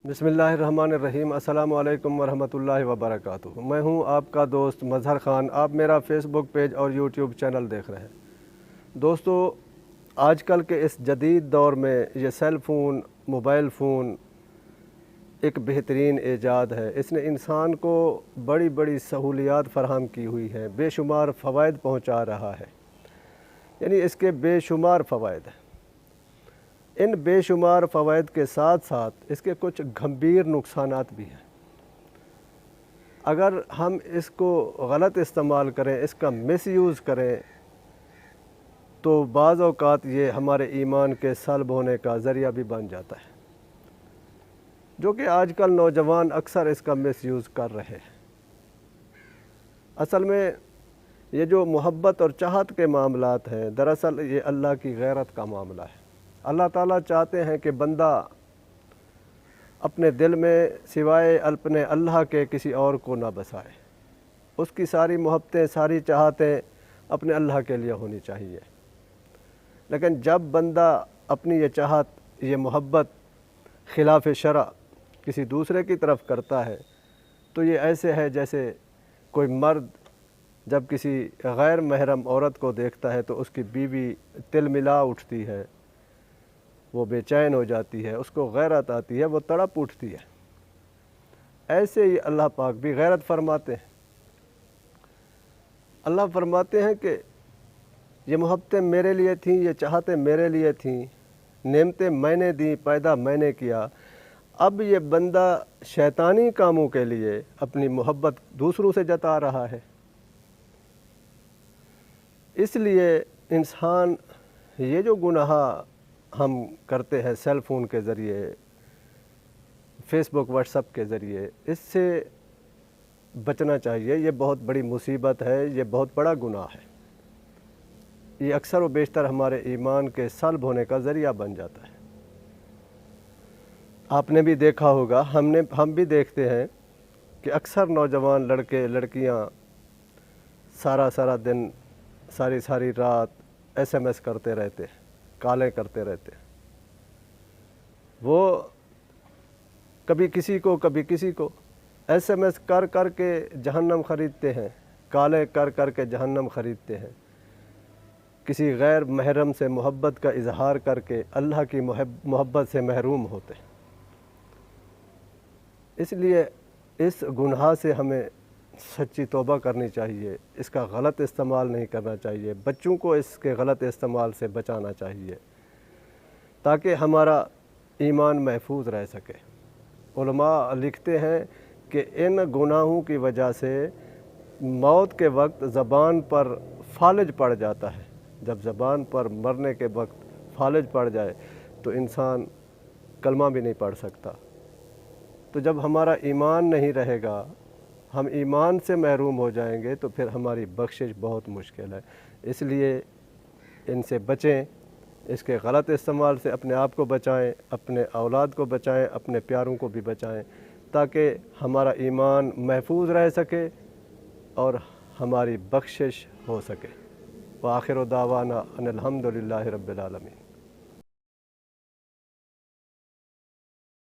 बिस्मिल्लाहिर्रहमानिर्रहीम। अस्सलामु अलैकुम वरहमतुल्लाहि वबरकातुहू। मैं हूं आपका दोस्त मजहर ख़ान। आप मेरा फ़ेसबुक पेज और यूट्यूब चैनल देख रहे हैं। दोस्तों, आजकल के इस जदीद दौर में ये सेल फ़ोन, मोबाइल फ़ोन एक बेहतरीन ईजाद है। इसने इंसान को बड़ी बड़ी सहूलियात फ़राहम की हुई हैं, बेशुमार फ़वाइद पहुँचा रहा है। यानी इसके बेशुमार फ़वाइद हैं। इन बेशुमार फ़वाइद के साथ साथ इसके कुछ गंभीर नुकसानात भी हैं। अगर हम इसको गलत इस्तेमाल करें, इसका मिसयूज़ करें, तो बाज़ औक़ात ये हमारे ईमान के सल्ब होने का ज़रिया भी बन जाता है, जो कि आजकल नौजवान अक्सर इसका मिसयूज़ कर रहे हैं। असल में ये जो मोहब्बत और चाहत के मामलात हैं, दरअसल ये अल्लाह की गैरत का मामला है। अल्लाह ताला चाहते हैं कि बंदा अपने दिल में सिवाय अपने अल्लाह के किसी और को ना बसाए। उसकी सारी मोहब्बतें, सारी चाहतें अपने अल्लाह के लिए होनी चाहिए। लेकिन जब बंदा अपनी ये चाहत, ये मोहब्बत खिलाफ शरअ किसी दूसरे की तरफ करता है, तो ये ऐसे है जैसे कोई मर्द जब किसी गैर महरम औरत को देखता है तो उसकी बीवी तिलमिला उठती है, वो बेचैन हो जाती है, उसको गैरत आती है, वो तड़प उठती है। ऐसे ही अल्लाह पाक भी गैरत फरमाते हैं। अल्लाह फरमाते हैं कि ये मोहब्बतें मेरे लिए थीं, ये चाहतें मेरे लिए थीं, नेमतें मैंने दी, पैदा मैंने किया। अब ये बंदा शैतानी कामों के लिए अपनी मोहब्बत दूसरों से जता रहा है। इसलिए इंसान ये जो गुनाह हम करते हैं सेल फ़ोन के ज़रिए, फ़ेसबुक, व्हाट्सएप के ज़रिए, इससे बचना चाहिए। ये बहुत बड़ी मुसीबत है, ये बहुत बड़ा गुनाह है। ये अक्सर व बेशतर हमारे ईमान के सल्ब होने का ज़रिया बन जाता है। आपने भी देखा होगा, हम भी देखते हैं कि अक्सर नौजवान लड़के लड़कियां सारा दिन, सारी रात SMS करते रहते हैं, कॉलें करते रहते हैं। वो कभी किसी को SMS कर के जहन्नम ख़रीदते हैं, कॉलें कर के जहन्नम ख़रीदते हैं। किसी गैर महरम से मोहब्बत का इजहार करके अल्लाह की मोहब्बत से महरूम होते हैं। इसलिए इस गुनाह से हमें सच्ची तौबा करनी चाहिए, इसका गलत इस्तेमाल नहीं करना चाहिए। बच्चों को इसके गलत इस्तेमाल से बचाना चाहिए ताकि हमारा ईमान महफूज रह सके। उलमा लिखते हैं कि इन गुनाहों की वजह से मौत के वक्त ज़बान पर फालिज पड़ जाता है। जब ज़बान पर मरने के वक्त फालिज पड़ जाए तो इंसान कलमा भी नहीं पढ़ सकता। तो जब हमारा ईमान नहीं रहेगा, हम ईमान से महरूम हो जाएंगे, तो फिर हमारी बख्शिश बहुत मुश्किल है। इसलिए इनसे बचें, इसके गलत इस्तेमाल से अपने आप को बचाएं, अपने औलाद को बचाएं, अपने प्यारों को भी बचाएं, ताकि हमारा ईमान महफूज रह सके और हमारी बख्शिश हो सके। व आखिर दावाना अनिल हम्दुलिल्लाहि रब्बिल आलमीन।